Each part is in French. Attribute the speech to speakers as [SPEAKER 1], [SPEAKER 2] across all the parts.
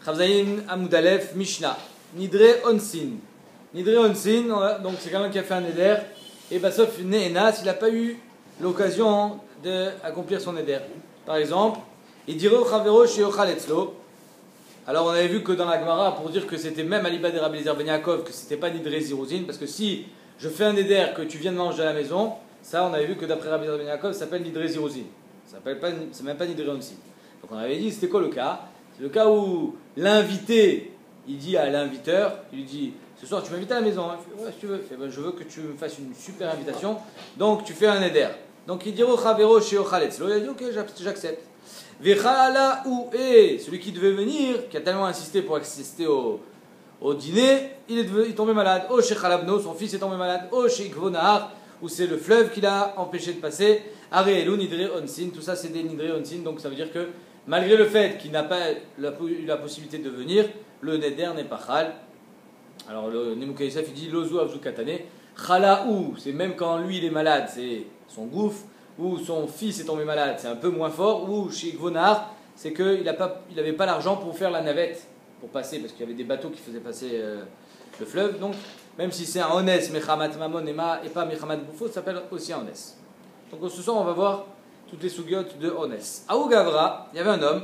[SPEAKER 1] Chavzaïn Amoudalef Mishnah. Nidre Onsin. Nidre Onsin, donc c'est quelqu'un qui a fait un éder. Et bah, sauf Ne'enas, il n'a pas eu l'occasion d'accomplir son éder. Par exemple, il dirait au Chavero Sheochal Etzlo. Alors on avait vu que dans la Gemara, pour dire que c'était même Aliba de Rabbi Eliezer Ben Yaakov, que c'était pas Nidre Ziruzin, parce que si je fais un éder que tu viens de manger à la maison, ça on avait vu que d'après Rabbi Eliezer Ben Yaakov, ça s'appelle Nidre Ziruzin. C'est même pas Nidre Onsin. Donc on avait dit, c'était quoi le cas? C'est le cas où l'invité, il dit à l'inviteur, il lui dit, ce soir tu m'invites à la maison, hein? Il fait, ouais, si tu veux. Il fait, ben, je veux que tu me fasses une super invitation, donc tu fais un éder. Donc il dit au Chavero Sheochal Etzlo, il a dit ok, j'accepte. Vechala ou celui qui devait venir, qui a tellement insisté pour assister au dîner, il est tombé malade. O chez Khalabno, son fils est tombé malade. O chez Gvonahar, où c'est le fleuve qui l'a empêché de passer. Areelu, Nidre Onsin, tout ça c'est des Nidre Onsin, donc ça veut dire que malgré le fait qu'il n'a pas eu la possibilité de venir, le Neder n'est pas Chal. Alors le Nemuka Yosef il dit Lozu Avzu Katane. Chala ou, c'est même quand lui il est malade, c'est son gouffre. Ou son fils est tombé malade, c'est un peu moins fort. Ou chez Gvonahar, c'est qu'il n'avait pas l'argent pour faire la navette, pour passer, parce qu'il y avait des bateaux qui faisaient passer le fleuve. Donc, même si c'est un Onès, Mechamat Mamon et pas Mechamat Boufo, ça s'appelle aussi un Onès. Donc ce soir, on va voir toutes les sougiotes de Onès. À Ougavra, il y avait un homme,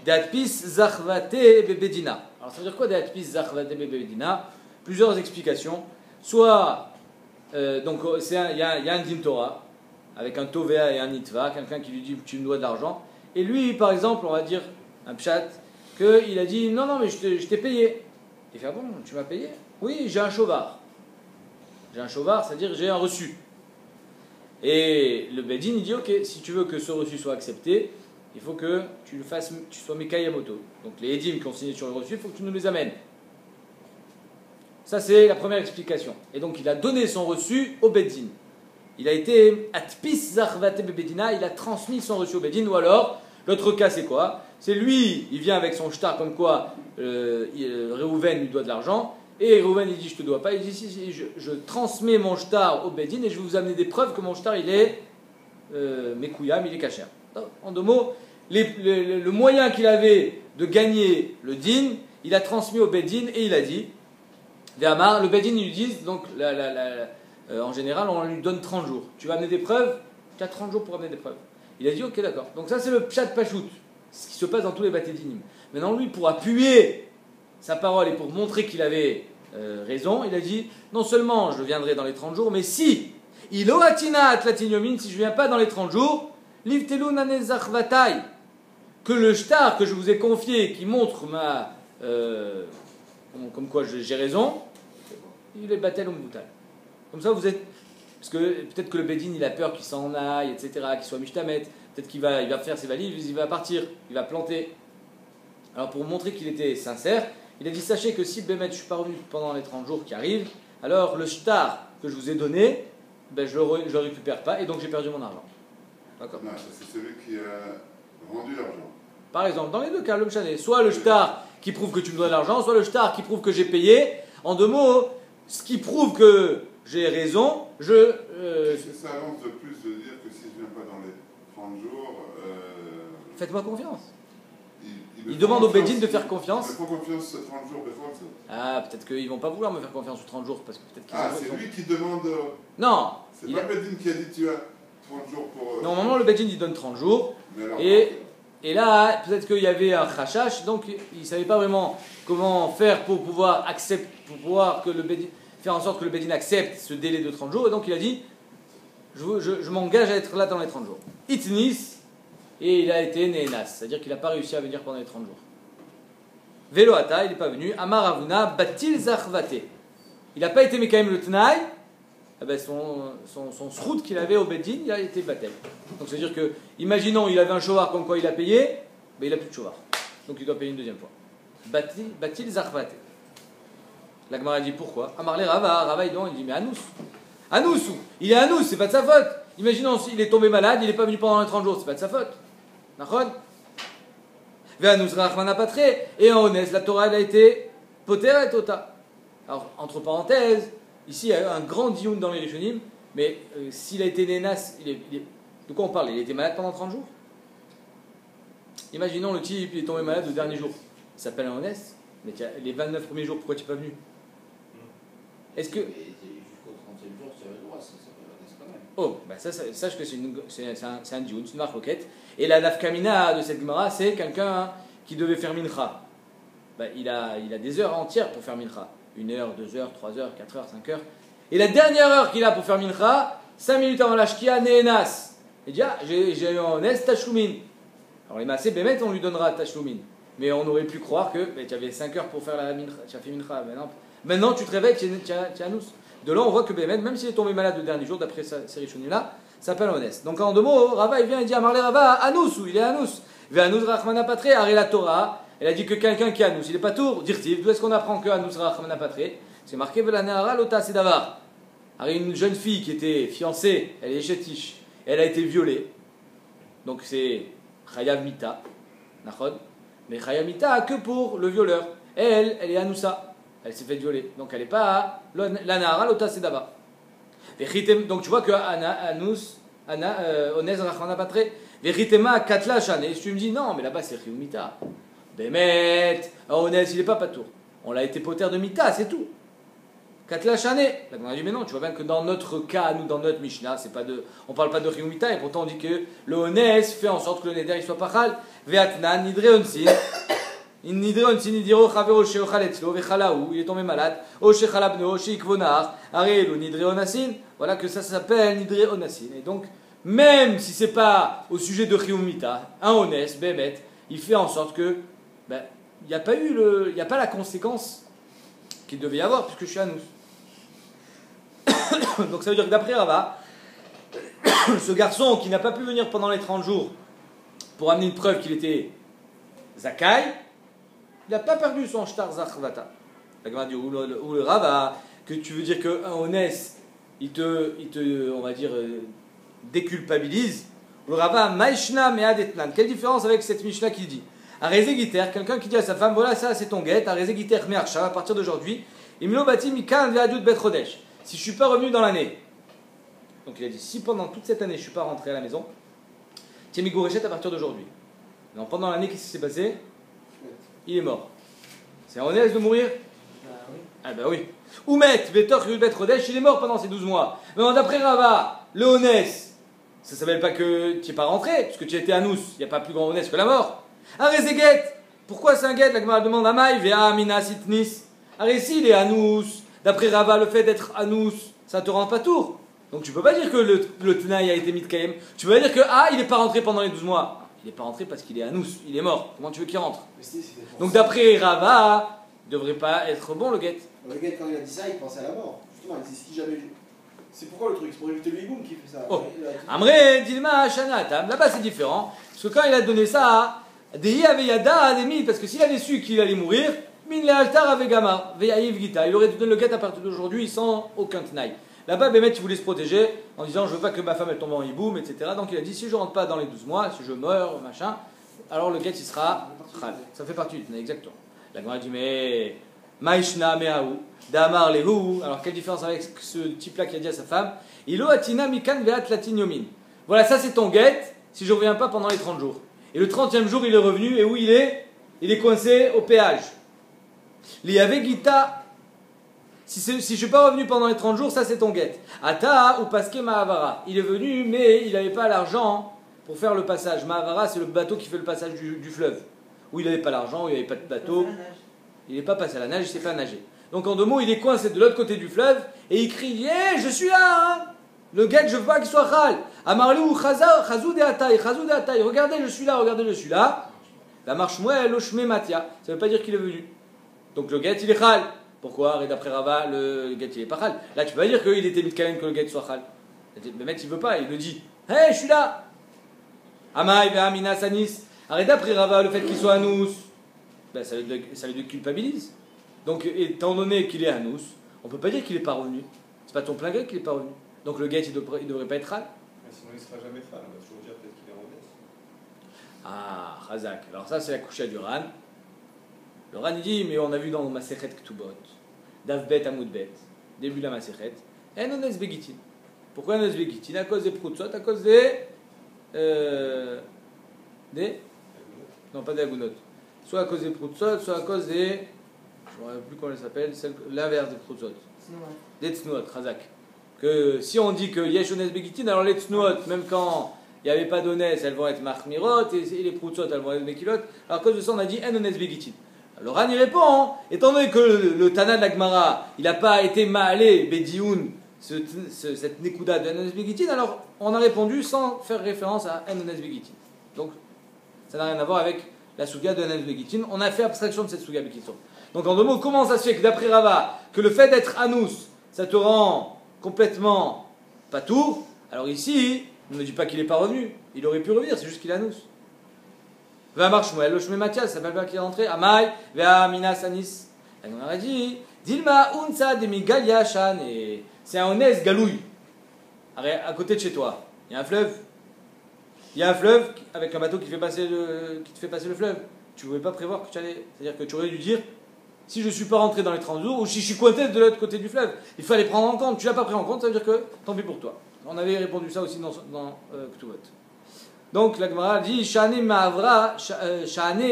[SPEAKER 1] Deatpis Zachvate Bebedina. Alors ça veut dire quoi Deatpis Zachvate Bebedina? Plusieurs explications. Soit, donc il y a un Din Torah, avec un Tovea et un Nitva, quelqu'un qui lui dit tu me dois de l'argent. Et lui, par exemple, on va dire, un pshat, qu'il a dit non, mais je t'ai payé. Il fait ah bon, tu m'as payé? Oui, j'ai un chovar. J'ai un chovar, c'est-à-dire j'ai un reçu. Et le Bedin, il dit ok, si tu veux que ce reçu soit accepté, il faut que tu sois Mekayamoto. Donc les Edim qui ont signé sur le reçu, il faut que tu nous les amènes. Ça, c'est la première explication. Et donc il a donné son reçu au Bedin. Il a été atpis zarvate bebedina, il a transmis son reçu au Bedin, ou alors, l'autre cas c'est quoi? C'est lui, il vient avec son shtar comme quoi Reuven lui doit de l'argent, et Reuven il dit je te dois pas, il dit si, je transmets mon shtar au Bedin et je vais vous amener des preuves que mon shtar il est mekouyam, il est kasher. En deux mots, le moyen qu'il avait de gagner le din, il a transmis au Bedin et il a dit, le Bedin ils lui disent, donc en général, on lui donne 30 jours. Tu vas amener des preuves, tu as 30 jours pour amener des preuves. Il a dit, ok, d'accord. Donc ça, c'est le pshat pachout, ce qui se passe dans tous les bâtés dinim. Maintenant, lui, pour appuyer sa parole et pour montrer qu'il avait raison, il a dit, non seulement je viendrai dans les 30 jours, mais si, iloatina atlatinyomin, si je ne viens pas dans les 30 jours, livtelu nanezachvatai, que le shtar que je vous ai confié, qui montre comme quoi j'ai raison, il est batel ou mboutal. Comme ça, vous êtes. Parce que peut-être que le Bedin, il a peur qu'il s'en aille, etc., qu'il soit mishtamet. Peut-être qu'il va faire ses valises, il va partir, il va planter. Alors, pour montrer qu'il était sincère, il a dit sachez que si Bémet, je ne suis pas revenu pendant les 30 jours qui arrivent, alors le shtar que je vous ai donné, ben, je ne le récupère pas et donc j'ai perdu mon argent. D'accord?
[SPEAKER 2] Non, c'est celui qui a rendu l'argent.
[SPEAKER 1] Par exemple, dans les deux cas, le mchané, soit le shtar qui prouve que tu me dois de l'argent, soit le shtar qui prouve que j'ai payé. En deux mots, ce qui prouve que j'ai raison,
[SPEAKER 2] Qu'est-ce que ça avance de plus de dire que si je ne viens pas dans les 30 jours...
[SPEAKER 1] Faites-moi confiance. Il demande au Bedin de faire confiance.
[SPEAKER 2] Il fait confiance 30 jours,
[SPEAKER 1] Ah, peut-être qu'ils ne vont pas vouloir me faire confiance sous 30 jours. Parce que peut-être
[SPEAKER 2] c'est lui qui demande...
[SPEAKER 1] Non.
[SPEAKER 2] C'est pas le Bedin qui a dit tu as 30 jours pour...
[SPEAKER 1] Normalement, le Bedin, il donne 30 jours. Et là, peut-être qu'il y avait un chachash, donc il ne savait pas vraiment comment faire pour pouvoir que le Bedin... faire en sorte que le Bedin accepte ce délai de 30 jours, et donc il a dit je m'engage à être là dans les 30 jours. Itnis, et il a été Ne'enas, c'est-à-dire qu'il n'a pas réussi à venir pendant les 30 jours. Veloata, il n'est pas venu. Amar Avuna, Batil Zachvate. Il n'a pas été Mekaim le Tnaï, son srout qu'il avait au Bedin, il a été Batel. Donc c'est-à-dire que, imaginons, il avait un chovar comme quoi il a payé, ben il n'a plus de chovar. Donc il doit payer une deuxième fois. Batil Zachvate. La Gemara dit pourquoi? Amarle Rava, il dit mais Anous, il est Anous, c'est pas de sa faute. Imaginons s'il est tombé malade, il n'est pas venu pendant les 30 jours, c'est pas de sa faute. Nachon? Ve'anous Rachmana Patre, et en Onès, la Torah elle a été Poter et Tota. Alors, entre parenthèses, ici il y a eu un grand dioun dans les Rishonim, mais s'il a été Nénas, de quoi on parle? Il était malade pendant 30 jours? Imaginons le type, il est tombé malade le dernier jour. Ça s'appelle un honnête. Mais les 29 premiers jours, pourquoi tu n'es pas venu? Est-ce que.
[SPEAKER 3] Jusqu'au 30e jour, tu avais le droit, ça s'appelle honnête quand même.
[SPEAKER 1] Oh, bah ça, sache que c'est un dioun, c'est une marloquette. Et la nafkamina de cette Gemara, c'est quelqu'un qui devait faire mincha. Bah, il a des heures entières pour faire mincha. 1 heure, 2 heures, 3 heures, 4 heures, 5 heures. Et la dernière heure qu'il a pour faire mincha, 5 minutes avant la shkia, ne'enas. Il dit, ah, j'ai eu un honnête tachloumin. Alors les massés bémet, on lui donnera tachloumin. Mais on aurait pu croire que tu avais 5 heures pour faire la mincha, tu as fait mincha. Maintenant tu te réveilles, tu es anous. De là on voit que bémet, même s'il est tombé malade le dernier jour, d'après ces richonies-là, ça s'appelle honnête. Donc en 2 mots, Rava il vient et dit à Marley Rava, anous, ou il est anous. Ve anous rachmana patre, aré la Torah. Elle a dit que quelqu'un qui est anous, il est pas tour, dirtiv. D'où est-ce qu'on apprend que anous rachmana patre? C'est marqué Velanehara lota sedavar. Alors une jeune fille qui était fiancée, elle est chétiche, elle a été violée. Donc c'est Chayav Mita, Nachod. Mais Chayav Mita que pour le violeur. Elle est Anoussa. Elle s'est fait violer. Donc elle n'est pas la Nahara Lota Sedava. Donc tu vois que Anous, Onez Rachmana Patre, Veritema Katla Shane. Et tu me dis non, mais là-bas c'est Chiyuv Mita. Bémet, Onez il n'est pas patour. On l'a été poter de Mita, c'est tout. Katla Shane. Là on a dit mais non, tu vois bien que dans notre cas, nous dans notre Mishnah, on ne parle pas de Chiyuv Mita et pourtant on dit que le Onez fait en sorte que le Neder il soit pachal. Veatnan Nidre Onsin. Il est tombé malade. Voilà que ça s'appelle Nidre Onasin. Et donc, même si c'est pas au sujet de Chiyuv Mita, un honnête, Bémet, il fait en sorte que il n'y a pas la conséquence qu'il devait y avoir, puisque je suis anous. Donc ça veut dire que d'après Rava, ce garçon qui n'a pas pu venir pendant les 30 jours pour amener une preuve qu'il était Zakai, il n'a pas perdu son shtar zachvata. La Gemara dit ou le Rava, que tu veux dire qu'un honnête, il te, on va dire, déculpabilise. Le Rava, Maishna me'adetnan. Quelle différence avec cette Mishnah qui dit Arezé Giter, quelqu'un qui dit à sa femme, voilà, ça c'est ton guet, Arezé Giter me'archav, à partir d'aujourd'hui, Imlo bati mikan ve'adut bet chodesh. Si je ne suis pas revenu dans l'année, donc il a dit, si pendant toute cette année je ne suis pas rentré à la maison, tiens Migourechet à partir d'aujourd'hui. Donc pendant l'année, qu'est-ce qui s'est passé? Il est mort. C'est honnête de mourir? Ah bah oui. Oumet, Vetor, Bet Rodesh, il est mort pendant ces 12 mois. Mais d'après Rava, le honnête, ça ne s'appelle pas que tu n'es pas rentré, parce que tu étais anous, il n'y a pas plus grand honnête que la mort. Arezeget, pourquoi c'est un guet? La Gemara demande à Maï, Vea Mina Sitnis. Aresi, il est anous. D'après Rava, le fait d'être anous, ça ne te rend pas tour. Donc tu ne peux pas dire que le Tnaï a été mis de Kaim. Tu peux pas dire que, il n'est pas rentré pendant les 12 mois. Il n'est pas rentré parce qu'il est anous, il est mort. Comment tu veux qu'il rentre? Donc d'après Rava, il ne devrait pas être bon le guet.
[SPEAKER 4] Le guet, quand il a dit ça, il pensait à la mort. Justement, il dit si jamais. C'est pourquoi le truc? C'est pour éviter le hiboum qui fait ça.
[SPEAKER 1] Oh. Amré, Dilma, Shanatam. Là-bas c'est différent. Parce que quand il a donné ça, Dehi avait Yada Ademi, parce que s'il avait su qu'il allait mourir, Min le altar avec Gamar, Veyaïv Gita. Il aurait dû donner le guet à partir d'aujourd'hui sans aucun tenaille. Là-bas, Bémet, il voulait se protéger en disant je veux pas que ma femme elle tombe en hiboum, etc. Donc il a dit si je rentre pas dans les 12 mois, si je meurs, machin, alors le guet il sera khal. Ça fait partie du tenaille, exactement. La Gemara dit mais Maishna meaou, Damar lehu. Alors quelle différence avec ce type-là qui a dit à sa femme Ilo atina mikan veat latin yomin. Voilà, ça c'est ton guet si je reviens pas pendant les 30 jours. Et le 30e jour il est revenu et où il est? Il est coincé au péage. L'Yave Gita. Si je ne suis pas revenu pendant les 30 jours, ça c'est ton guet. Ata ou Paske Mahavara. Il est venu, mais il n'avait pas l'argent pour faire le passage. Mahavara, c'est le bateau qui fait le passage du fleuve. Où il n'avait pas l'argent, où il n'y avait pas de bateau. Il n'est pas passé à la nage, il s'est pas nager. Donc en 2 mots, il est coincé de l'autre côté du fleuve et il crie je suis là hein. Le guet, je veux pas qu'il soit khal. Amarlou, chazou de ataï, regardez, je suis là. La marche mouelle, loshme matia. Ça ne veut pas dire qu'il est venu. Donc le guet, il est khal. Pourquoi? Et d'après Rava, le guet il est pas khal. Là tu peux pas dire qu'il était mis quand même que le guet soit khal. Le mec il veut pas, il le dit. Hey, je suis là. Amaï ve amina sanis. Arrête d'après Rava, le fait qu'il soit anous, ça le culpabilise. Donc étant donné qu'il est anous, on peut pas dire qu'il est pas revenu. C'est pas ton plein gré qu'il est pas revenu. Donc le guet il devrait pas être khal.
[SPEAKER 5] Sinon il sera jamais khal, on va toujours dire peut-être qu'il est honnête.
[SPEAKER 1] Ah, Chazak. Alors ça c'est la couche du Ran. Le Ran il dit, mais on a vu dans Masechet Ktubot, Davbet Amoudbet, début de la Masechet, en ones begitin. Pourquoi en ones begitin? À cause des proutsot, à cause des. Non, pas des agunot. soit à cause des proutsot, soit à cause des. Je ne me rappelle plus comment elle s'appelle, l'inverse des proutsot. Des tsnuot, Razak. Que si on dit que yesh ones begitin, alors les tsnuot, même quand il n'y avait pas d'ones, elles vont être mahmirot, et les proutsot, elles vont être mekilot. Alors à cause de ça, on a dit en ones begitin. Alors Ran y répond, hein, étant donné que le Tana de la Gemara, il n'a pas été ma'alé bedioun, cette nekuda de ones begitin, alors on a répondu sans faire référence à en ones begitin. Donc ça n'a rien à voir avec la souga de ones begitin. On a fait abstraction de cette souga begitin. Donc en deux mots, comment ça se fait que d'après Rava, que le fait d'être anous, ça te rend complètement patour? Alors ici, on ne dit pas qu'il n'est pas revenu, il aurait pu revenir, c'est juste qu'il est anous. Va marshmuel, le shmé Mathias, ça s'appelle pas qu'il est rentré. Amai, vea minas anis. On aurait dit, Dilma unsa demi galia shan, et c'est un onès galouille. À côté de chez toi, il y a un fleuve. Il y a un fleuve avec un bateau qui te fait passer le fleuve. Tu ne pouvais pas prévoir que tu allais. C'est-à-dire que tu aurais dû dire, si je ne suis pas rentré dans les 30 jours, ou si je suis coincé de l'autre côté du fleuve, il fallait prendre en compte. Tu ne l'as pas pris en compte, ça veut dire que tant pis pour toi. On avait répondu ça aussi dans Ktuvot. Donc la Gemara dit Shane Ma'avra, Shane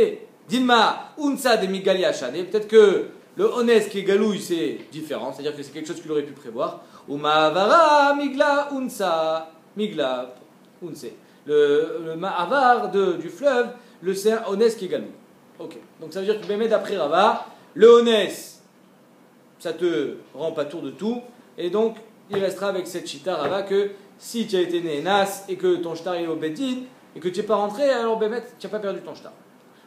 [SPEAKER 1] Dilma Unsa de Migalia Shane. Peut-être que le honest qui est galouille c'est différent, c'est-à-dire que c'est quelque chose qu'il aurait pu prévoir. Ou Ma'avara Migla Unsa Migla Unse. Le Ma'avar du fleuve, c'est un honest qui est galouille. Ok. Donc ça veut dire que même d'après Rava, le honest ça te rend pas tour de tout, et donc il restera avec cette chita Rava que si tu as été né Nas et que ton shtar est au Bedin et que tu n'es pas rentré, alors Bémet, tu n'as pas perdu ton shtar.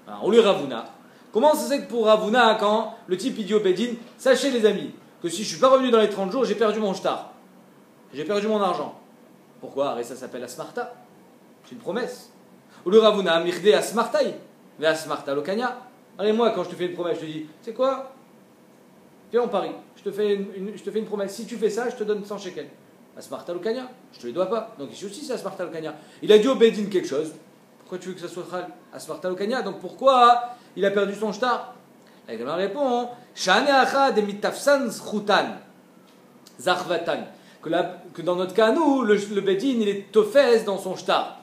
[SPEAKER 1] Alors, on lui Ravuna. Comment ça se fait que pour Ravuna, quand le type il dit au Bedin, sachez les amis, que si je ne suis pas revenu dans les 30 jours, j'ai perdu mon shtar. J'ai perdu mon argent. Pourquoi? Et ça s'appelle Asmarta. C'est une promesse. Ou le Ravuna, Mirde Asmartaï, mais Asmarta Lokanya. Allez, moi, quand je te fais une promesse, je te dis, c'est quoi? Viens en Paris, je te fais une promesse. Si tu fais ça, je te donne 100 shekels. Asmarta Lokanya, je te les dois pas. Donc ici aussi c'est Asmarta Lokanya. Il a dit au Bedin quelque chose. Pourquoi tu veux que ça soit Asmarta Lokanya? Donc pourquoi il a perdu son shtar? La Gemara répond Shaneacha de mitafsan zchutan zachvatan. Que dans notre cas, nous, le Bedin, il est tofes dans son shtar.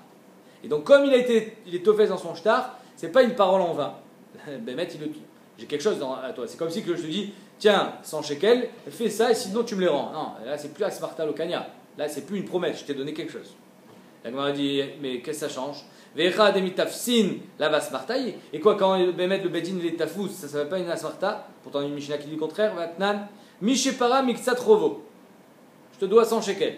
[SPEAKER 1] Et donc comme il est tofes dans son shtar, c'est pas une parole en vain. Bémet, j'ai quelque chose à toi. C'est comme si que je te dis tiens, 100 shekels, fais ça et sinon tu me les rends. Non, là c'est plus Asmarta Lokanya. Là c'est plus une promesse, je t'ai donné quelque chose. La Gemara dit, mais qu'est-ce que ça change? Vecha demitafsin la vasmartaï. Et quoi, quand le Bedin il est tafous, ça ne s'appelle pas une Asmarta? Pourtant une Mishnah qui dit le contraire. Vatnan, Mishepara miksat rovo. Je te dois 100 shekels.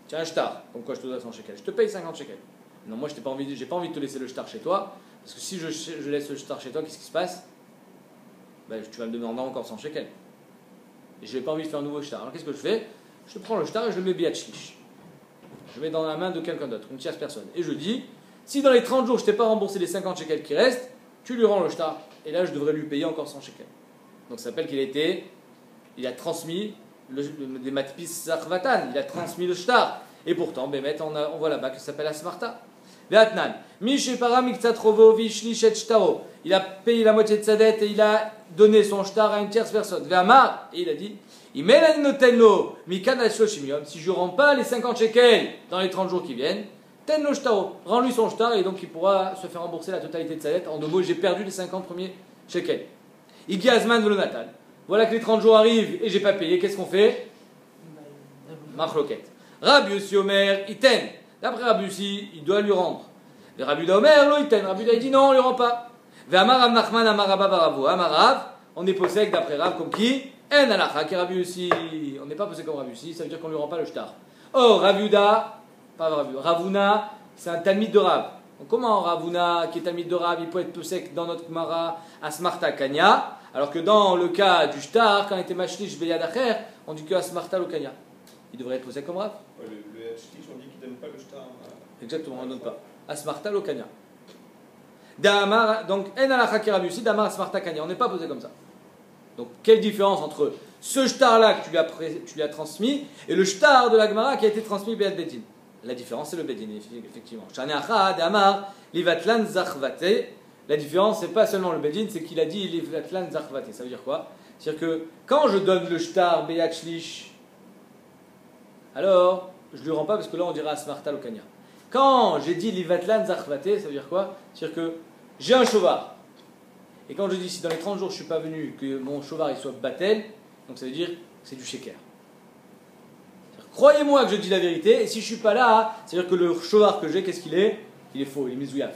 [SPEAKER 1] Tiens, un shtar. Comme quoi je te dois 100 shekels? Je te paye 50 shekels. Non, moi j'ai pas envie de te laisser le shtar chez toi. Parce que si je laisse le shtar chez toi, qu'est-ce qui se passe? Ben, tu vas me demander encore 100 shekels. Et je n'ai pas envie de faire un nouveau shtar. Alors qu'est-ce que je fais? Je prends le shtar et je le mets biatchlish. Je le mets dans la main de quelqu'un d'autre, une tierce personne. Et je dis, si dans les 30 jours je t'ai pas remboursé les 50 shekels qui restent, tu lui rends le shtar. Et là je devrais lui payer encore 100 shekels. Donc ça s'appelle il a transmis des matpis sarvatan, il a transmis le shtar. Et pourtant, Bémet, on voit là-bas que ça s'appelle Asmarta. Ve'atnan, Mishepara miktsat rovo vishlish et shtaro. Il a payé la moitié de sa dette et il a donné son shtar à une tierce personne. Ve'amar, et il a dit, si je ne rends pas les 50 shekels dans les 30 jours qui viennent, tenlo shtaro, rends-lui son shtar et donc il pourra se faire rembourser la totalité de sa dette. En deux mots, j'ai perdu les 50 premiers shekels. Igi azman velonatan. Voilà que les 30 jours arrivent et j'ai pas payé. Qu'est-ce qu'on fait? Machloket. Rabbi Yossi Omer, iten. D'après Rabbi Yossi, il doit lui rendre. Et Rabbi Yuda Omer, lo iten. Rabbi Yuda, il dit non, on ne lui rend pas. Ve'amar Rav Nachman, amar Rabba baravu. Amar Rav, on est possède d'après Rav comme qui? En alacha, qui Rabbi Yossi. On n'est pas possède comme Rabbi Yossi, ça veut dire qu'on ne lui rend pas le shtar. Or, Rabbi Yuda, pas Rabbi Yuda, Ravuna, c'est un talmid de Rav. Donc comment Ravuna, qui est talmid de Rav, il peut être possède dans notre Gemara Asmarta Kanya, alors que dans le cas du shtar, quand il était machlish beyad acher, on dit que Asmarta lo Kanya. Il devrait être posé comme Rav.
[SPEAKER 5] Ouais, le Hachlish, on dit qu'il ne donne pas le shtar.
[SPEAKER 1] Exactement, on ne donne pas. Asmarta lo Kanya. Donc, en alacha ki Rabbi Yossi, damar Asmarta Kanya. On n'est pas posé comme ça. Donc, quelle différence entre ce shtar-là que tu lui as transmis et le shtar de la Gemara qui a été transmis Be'ad Bedin? La différence, c'est le Bedin, effectivement. Shaneacha, damar, livatlan zachvate. La différence, c'est pas seulement le Bedin, c'est qu'il a dit livatlan zachvate. Ça veut dire quoi? C'est-à-dire que quand je donne le shtar Be'ad Shlish, alors, je ne lui rends pas parce que là on dira Asmarta Lokanya. Quand j'ai dit Livatlan Zachvate, ça veut dire quoi? C'est-à-dire que j'ai un cheval. Et quand je dis si dans les 30 jours je ne suis pas venu, que mon shovar il soit battel, donc ça veut dire que c'est du sheker. Croyez-moi que je dis la vérité, et si je ne suis pas là, c'est-à-dire que le shovar que j'ai, qu'est-ce qu'il est? Il est faux, il est mezouillaf.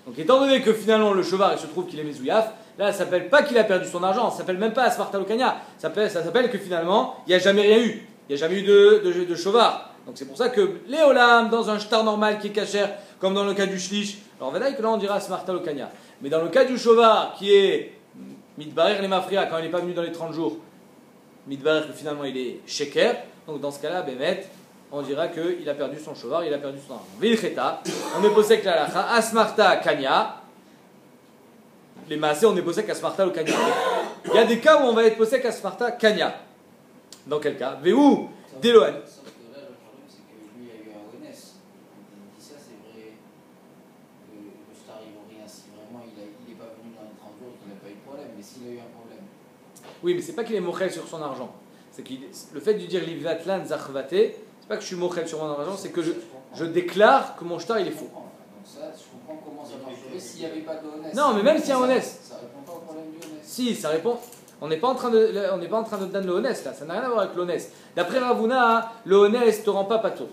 [SPEAKER 1] Donc étant donné que finalement le shovar il se trouve qu'il est mezouillaf, là ça ne s'appelle pas qu'il a perdu son argent, ça ne s'appelle même pas asmarta lokania, ça s'appelle que finalement il n'y a jamais rien eu, il n'y a jamais eu de shovar. Donc c'est pour ça que les olam, dans un shtar normal qui est cachère, comme dans le cas du shlish, alors que là on dira asmarta lokania. Mais dans le cas du shovar qui est mitbarer les mafria, quand il n'est pas venu dans les 30 jours, mitbarer que finalement il est sheker, donc dans ce cas-là, Bémet, on dira qu'il a perdu son shovar, il a perdu son argent. Vilcheta, on est posé que la lacha, asmarta kanya. Les maasés, on est posé qu'asmarta ou kanya. Il y a des cas où on va être posé qu'asmarta kanya. Dans quel cas? Véhou, Deloan.
[SPEAKER 3] Sauf que là, le problème, c'est que lui, il y a eu un ONS. Il dit ça, c'est vrai. Le star, il vaut rien. Si vraiment il n'est pas venu dans les 30 jours, il n'a pas eu de problème. Mais s'il a eu un problème.
[SPEAKER 1] Oui, mais c'est pas qu'il est mochel sur son argent. C'est que le fait de dire livatlan zachvate, c'est pas que je suis mochel sur mon argent, c'est que je déclare que mon shtar il est faux.
[SPEAKER 3] Donc ça, je comprends comment ça marcherait s'il n'y avait pas de ONS.
[SPEAKER 1] Non, mais même s'il y a un ONS.
[SPEAKER 3] Ça répond pas au problème du ONS.
[SPEAKER 1] Si, ça répond. On n'est pas en train de donner le honest là, ça n'a rien à voir avec l'honest. D'après Ravuna, le honest ne te rend pas pato.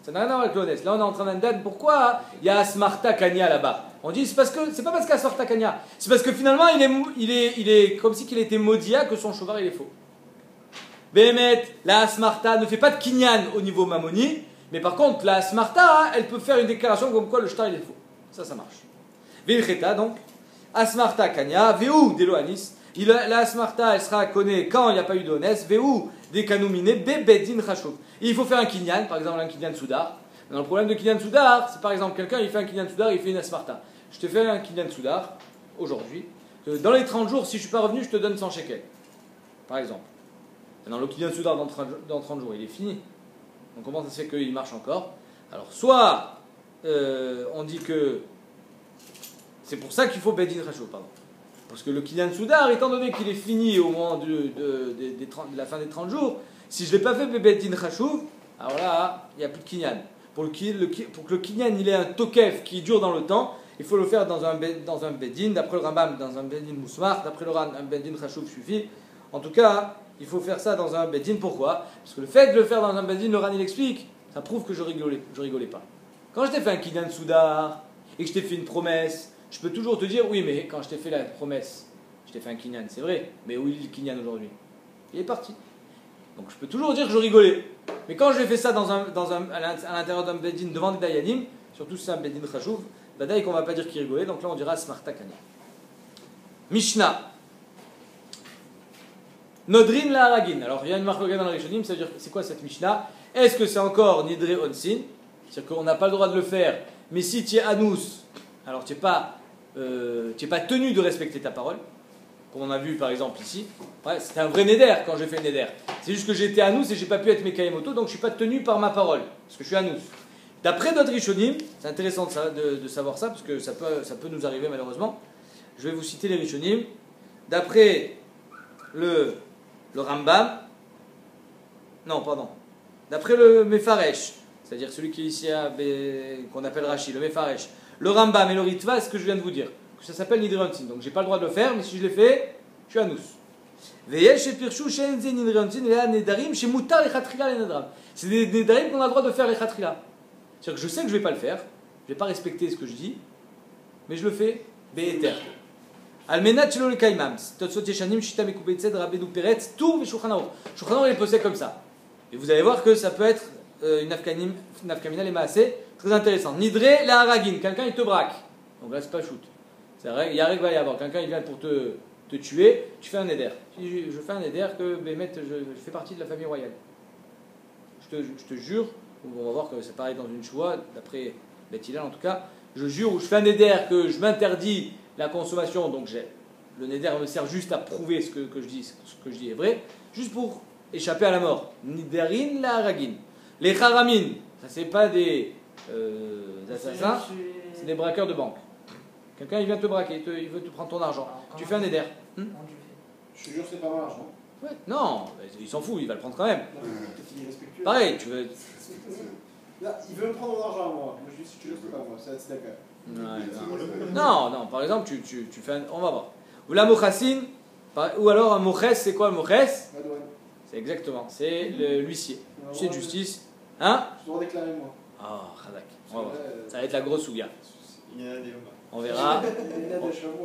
[SPEAKER 1] Ça n'a rien à voir avec l'honest. Là on est en train d'indemner. Pourquoi il y a Asmarta Kanya là-bas? On dit c'est pas parce qu'il y a Asmarta Kanya, c'est parce que finalement il est comme si qu'il était maudia que son cheval il est faux. Béhémet, la Asmarta ne fait pas de kinyan au niveau mamoni, mais par contre la Asmarta elle peut faire une déclaration comme quoi le shtar il est faux. Ça marche. Vilcheta donc, Asmarta Kanya, Veu Deloanis. La Asmarta, elle sera connue quand il n'y a pas eu d'honnête. Veu des kanumine bebedin chashov. Il faut faire un kinyan, par exemple un kinyan soudar. Le problème de kinyan soudar, c'est par exemple quelqu'un il fait un kinyan soudar, il fait une Asmarta. Je te fais un kinyan soudar aujourd'hui. Dans les 30 jours, si je ne suis pas revenu, je te donne 100 shekels. Par exemple. Maintenant, le kinyan soudar dans 30 jours, il est fini. Donc comment ça se fait qu'il marche encore? Alors soit on dit que c'est pour ça qu'il faut bedin chashov, pardon. Parce que le kinyan soudar, étant donné qu'il est fini au moment de la fin des 30 jours, si je ne l'ai pas fait bedin chashov, alors là, il n'y a plus de kinyan. Pour que le kinyan il ait un tokef qui dure dans le temps, il faut le faire dans un bedin, d'après le Rambam, dans un bedin mousmar, d'après le Ran, un bedin chashov suffit. En tout cas, il faut faire ça dans un bedin. Pourquoi? Parce que le fait de le faire dans un bedin, le Ran il explique, ça prouve que je rigolais pas. Quand je t'ai fait un kinyan soudar et que je t'ai fait une promesse, je peux toujours te dire, oui, mais quand je t'ai fait la promesse, je t'ai fait un kinyan, c'est vrai, mais où est le kinyan aujourd'hui? Il est parti. Donc je peux toujours dire que je rigolais. Mais quand j'ai fait ça à l'intérieur d'un bedin devant des dayanim, surtout si c'est un bedin chashouv, badaï qu'on va pas dire qu'il rigolait, donc là on dira smarta kanya. Mishnah. Nodrin la haragin. Alors il y a une marque dans le Rishonim, ça veut dire, c'est quoi cette Mishnah? Est-ce que c'est encore nidre onsin? C'est-à-dire qu'on n'a pas le droit de le faire, mais si tu es anous, alors tu n'es pas tenu de respecter ta parole, comme on a vu par exemple ici. Ouais, c'était un vrai neder quand j'ai fait le neder. C'est juste que j'étais anous et j'ai pas pu être Mekayemoto, donc je suis pas tenu par ma parole, parce que je suis anous. D'après notre Rishonim, c'est intéressant de savoir ça, parce que ça peut nous arriver malheureusement. Je vais vous citer les Rishonim. D'après le Rambam, d'après le Mefaresh, c'est-à-dire celui qui est ici qu'on appelle Rashi, le Mefaresh, le Rambam et le Ritva, c'est ce que je viens de vous dire. Que ça s'appelle Nidre Onsin. Donc j'ai pas le droit de le faire, mais si je l'ai fait, je suis anous. C'est des nedarim qu'on a le droit de faire les khatrila. C'est-à-dire que je sais que je vais pas le faire, je vais pas respecter ce que je dis, mais je le fais, be'eter. Almenat shelo lekaimam. Totsot yeshanim shita mekubei tzed rabbeinu peretz tur v'shulchan aruch. Shulchan aruch il est posé comme ça. Et vous allez voir que ça peut être une nafkamina les maasé très intéressant. Nidre la haragin, quelqu'un il te braque. Donc là c'est pas shoot. C'est vrai, il y a règle va y avoir. Quelqu'un il vient pour te tuer, tu fais un éder. Je fais un éder que Bémet, je fais partie de la famille royale. Je te jure, on va voir que c'est pareil dans une choua, d'après Beth Hillel en tout cas, je jure ou je fais un éder que je m'interdis la consommation, donc le néder me sert juste à prouver ce que je dis est vrai, juste pour échapper à la mort. Niderin la haragin. Les haramim, ça c'est pas des assassins, c'est des braqueurs de banque. Quelqu'un il vient te braquer, il veut te prendre ton argent. Tu fais un éder.
[SPEAKER 4] Je te jure, c'est pas mon argent.
[SPEAKER 1] Ouais. Non, il s'en fout, il va le prendre quand même.
[SPEAKER 4] Il est respectueux.
[SPEAKER 1] Pareil, tu veux.
[SPEAKER 4] Là, il veut me prendre mon argent à moi. Moi je dis si tu le fais pas moi, c'est d'accord.
[SPEAKER 1] Non, par exemple, tu fais on va voir. Ou la mochassin, ou alors un moches, c'est quoi le moches?
[SPEAKER 4] La douane.
[SPEAKER 1] C'est exactement, c'est l'huissier. L'huissier de justice.
[SPEAKER 4] Je dois déclarer moi.
[SPEAKER 1] Ah, Khadak. On va voir. Ça va être la grosse souga.
[SPEAKER 5] Il y en a des hommes.
[SPEAKER 1] On verra.
[SPEAKER 4] Il y a des chevaux,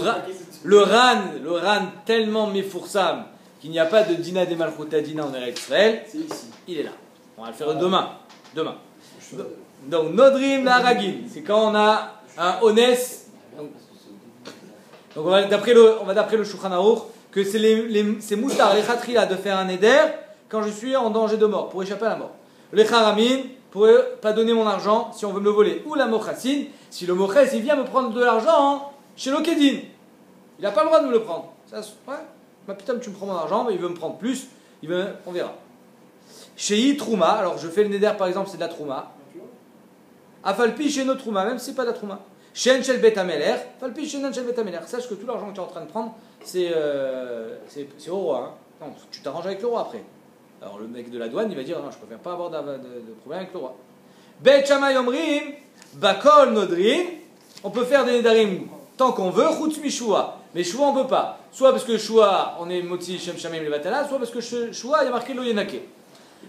[SPEAKER 4] là.
[SPEAKER 1] C'est le ran tellement méfoursam qu'il n'y a pas de dina des malchouta dina en Eretz Israël.
[SPEAKER 4] C'est ici.
[SPEAKER 1] Il est là. On va le faire demain. Donc, Nodrim la Ragin, c'est quand on a un honest. Donc on va d'après le Shulchan Aruch que c'est moutar, les khatrila de faire un éder quand je suis en danger de mort, pour échapper à la mort. Les kharamin, pour pas donner mon argent si on veut me le voler. Ou la mochassin, si le moches il vient me prendre de l'argent chez l'okedin. Il n'a pas le droit de me le prendre. Ça, ouais, ma putain, tu me prends mon argent, mais il veut me prendre plus, on verra. Chez Trouma, alors je fais le neder par exemple, c'est de la Trouma. Afalpi chez notre Trouma, même si c'est pas de la Trouma. Shen shel bet ameler, falpi shen shel bet ameler. Sache que tout l'argent que tu es en train de prendre, c'est au roi. Hein. Non, tu t'arranges avec le roi après. Alors le mec de la douane, il va dire non, je préfère pas avoir de problème avec le roi. Bet shamay omrim, bakol nodrin. On peut faire des nedarim tant qu'on veut, chutz mishua. Mais shua on peut pas. Soit parce que shua on est motzi shem shamim levatala, soit parce que shua il y a marqué lo yenake.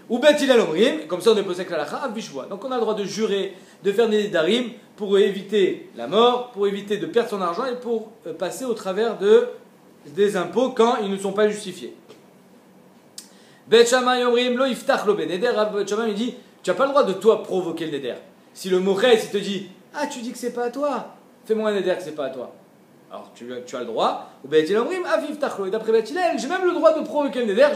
[SPEAKER 1] Ou bet ilal omrim, comme ça on est posé avec la lacha, avishua. Donc on a le droit de jurer, de faire des nedarim pour éviter la mort, pour éviter de perdre son argent et pour passer au travers des impôts quand ils ne sont pas justifiés. Bet Shammai omrim lo iftach lo beneder. Bet Shammai il dit, tu n'as pas le droit de toi provoquer le neder. Si le moches il te dit, ah tu dis que c'est pas à toi, fais-moi un neder que c'est pas à toi. Alors tu as le droit. Ou Bet Hillel omrim aviftach lo. Et d'après Bet Hillel, j'ai même le droit de provoquer le neder,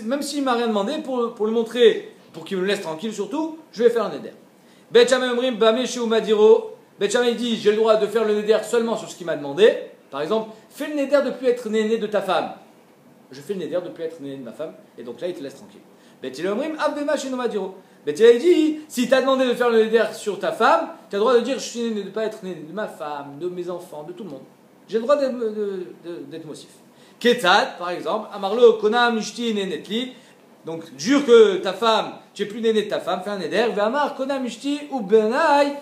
[SPEAKER 1] même s'il m'a rien demandé pour lui montrer, pour qu'il me laisse tranquille surtout, je vais faire un neder. Bet Shammai omrim bameshu madiro. Bet Shammai dit, j'ai le droit de faire le neder seulement sur ce qu'il m'a demandé. Par exemple, fais le neder de ne plus être né de ta femme. Je fais le neder de ne plus être né de ma femme, et donc là il te laisse tranquille. Bet Hillel omrim abema chez nomadiro. Bet Hillel dit, si tu as demandé de faire le neder sur ta femme, tu as le droit de dire, je suis né de ne pas être né de ma femme, de mes enfants, de tout le monde. J'ai le droit d'être mossif. Ketzad, par exemple, Amarlo kona mishti nenetli. Donc jure que ta femme, tu es plus né de ta femme, fais un neder. Ve'amar kona mishti ou benai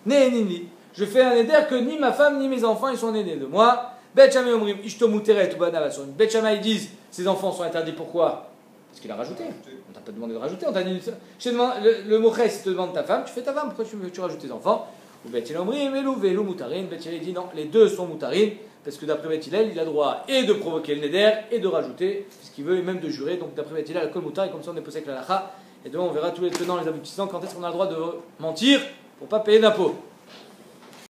[SPEAKER 1] nenenli. Je fais un neder que ni ma femme ni mes enfants ils sont nés de moi. Bet Shammai omrim ishto muteret ou banavason. Bet Shammai ils disent ces enfants sont interdits pourquoi? Parce qu'il a rajouté. On t'a pas demandé de rajouter. On t'a dit le moches il te demande ta femme, tu fais ta femme. Pourquoi tu rajoutes tes enfants? Ou Bet Hillel omrim elu velu mutarin. Bet Hillel dit non, les deux sont mutarin parce que d'après Bet Hillel il a droit et de provoquer le neder et de rajouter ce qu'il veut et même de jurer. Donc d'après Bet Hillel la kol mutar et comme ça on est posé avec la lacha. Et demain on verra tous les tenants les aboutissants quand est-ce qu'on a le droit de mentir pour pas payer d'impôts.